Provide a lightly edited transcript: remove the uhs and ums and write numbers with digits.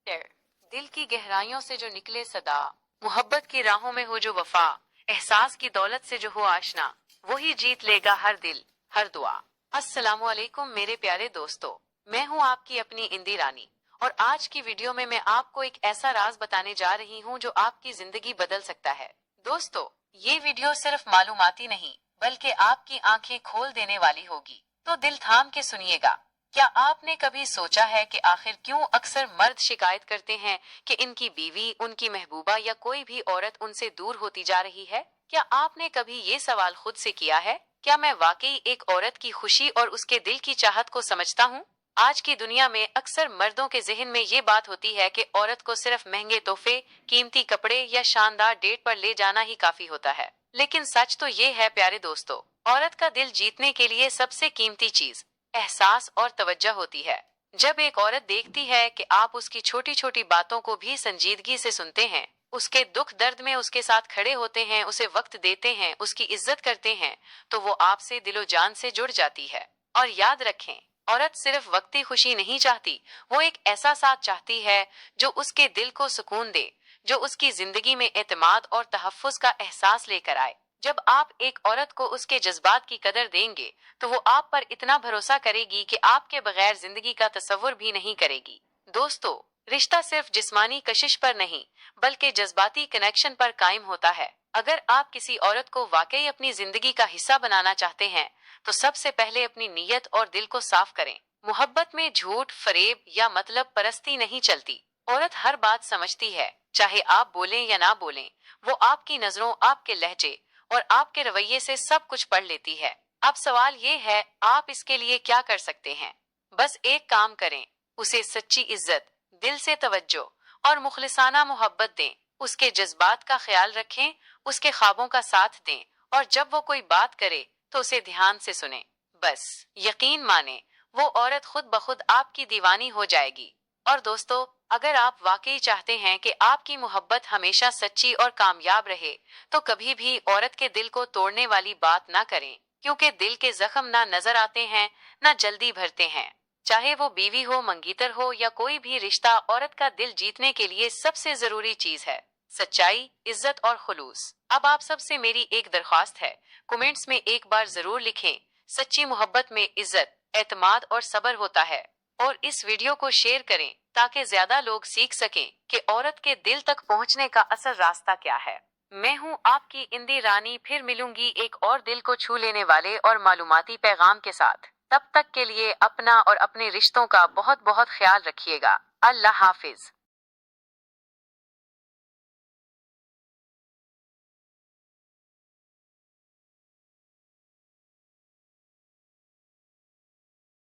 दिल की गहराइयों से जो निकले सदा, मोहब्बत की राहों में हो जो वफा, एहसास की दौलत से जो हो आशना, वही जीत लेगा हर दिल, हर दुआ। अस्सलामु अलैकुम मेरे प्यारे दोस्तों, मैं हूँ आपकी अपनी इंदी रानी, और आज की वीडियो में मैं आपको एक ऐसा राज बताने जा रही हूँ जो आपकी जिंदगी बदल सकता है। दोस्तों, ये वीडियो सिर्फ मालूमाती नहीं, बल्कि आपकी आंखें खोल देने वाली होगी, तो दिल थाम के सुनिएगा। क्या आपने कभी सोचा है कि आखिर क्यों अक्सर मर्द शिकायत करते हैं कि इनकी बीवी, उनकी महबूबा या कोई भी औरत उनसे दूर होती जा रही है? क्या आपने कभी ये सवाल खुद से किया है, क्या मैं वाकई एक औरत की खुशी और उसके दिल की चाहत को समझता हूँ? आज की दुनिया में अक्सर मर्दों के जहन में ये बात होती है कि औरत को सिर्फ महंगे तोहफे, कीमती कपड़े या शानदार डेट पर ले जाना ही काफी होता है। लेकिन सच तो ये है प्यारे दोस्तों, औरत का दिल जीतने के लिए सबसे कीमती चीज एहसास और तवज्जो होती है। जब एक औरत देखती है कि आप उसकी छोटी छोटी बातों को भी संजीदगी से सुनते हैं, उसके दुख दर्द में उसके साथ खड़े होते हैं, उसे वक्त देते हैं, उसकी इज्जत करते हैं, तो वो आपसे दिलो जान से जुड़ जाती है। और याद रखें, औरत सिर्फ वक्ती खुशी नहीं चाहती, वो एक ऐसा साथ चाहती है जो उसके दिल को सुकून दे, जो उसकी जिंदगी में एतमाद और तहफ्फुज का एहसास लेकर आए। जब आप एक औरत को उसके जज्बात की कदर देंगे, तो वो आप पर इतना भरोसा करेगी कि आपके बगैर जिंदगी का तसव्वुर भी नहीं करेगी। दोस्तों, रिश्ता सिर्फ जिस्मानी कशिश पर नहीं, बल्कि जज्बाती कनेक्शन पर कायम होता है। अगर आप किसी औरत को वाकई अपनी जिंदगी का हिस्सा बनाना चाहते हैं, तो सबसे पहले अपनी नीयत और दिल को साफ करें। मोहब्बत में झूठ, फरेब या मतलब परस्ती नहीं चलती। औरत हर बात समझती है, चाहे आप बोलें या ना बोलें। वो आपकी नजरों, आपके लहजे और आपके रवैये से सब कुछ पढ़ लेती है। अब सवाल ये है, आप इसके लिए क्या कर सकते हैं? बस एक काम करें, उसे सच्ची इज्जत, दिल से तवज्जो और मुखलिसाना मोहब्बत दें। उसके जज्बात का ख्याल रखें, उसके ख्वाबों का साथ दें, और जब वो कोई बात करे तो उसे ध्यान से सुने। बस यकीन माने, वो औरत खुद ब खुद आपकी दीवानी हो जाएगी। और दोस्तों, अगर आप वाकई चाहते हैं कि आपकी मोहब्बत हमेशा सच्ची और कामयाब रहे, तो कभी भी औरत के दिल को तोड़ने वाली बात ना करें, क्योंकि दिल के जख्म ना नजर आते हैं, ना जल्दी भरते हैं। चाहे वो बीवी हो, मंगीतर हो या कोई भी रिश्ता, औरत का दिल जीतने के लिए सबसे जरूरी चीज है सच्चाई, इज्जत और खुलूस। अब आप सबसे मेरी एक दरख्वास्त है, कमेंट्स में एक बार जरूर लिखें, सच्ची मोहब्बत में इज्जत, एतमाद और सब्र होता है। और इस वीडियो को शेयर करें ताकि ज्यादा लोग सीख सकें कि औरत के दिल तक पहुंचने का असल रास्ता क्या है। मैं हूं आपकी इंदी रानी, फिर मिलूंगी एक और दिल को छू लेने वाले और मालूमाती पैगाम के साथ। तब तक के लिए अपना और अपने रिश्तों का बहुत बहुत ख्याल रखिएगा। अल्लाह हाफिज।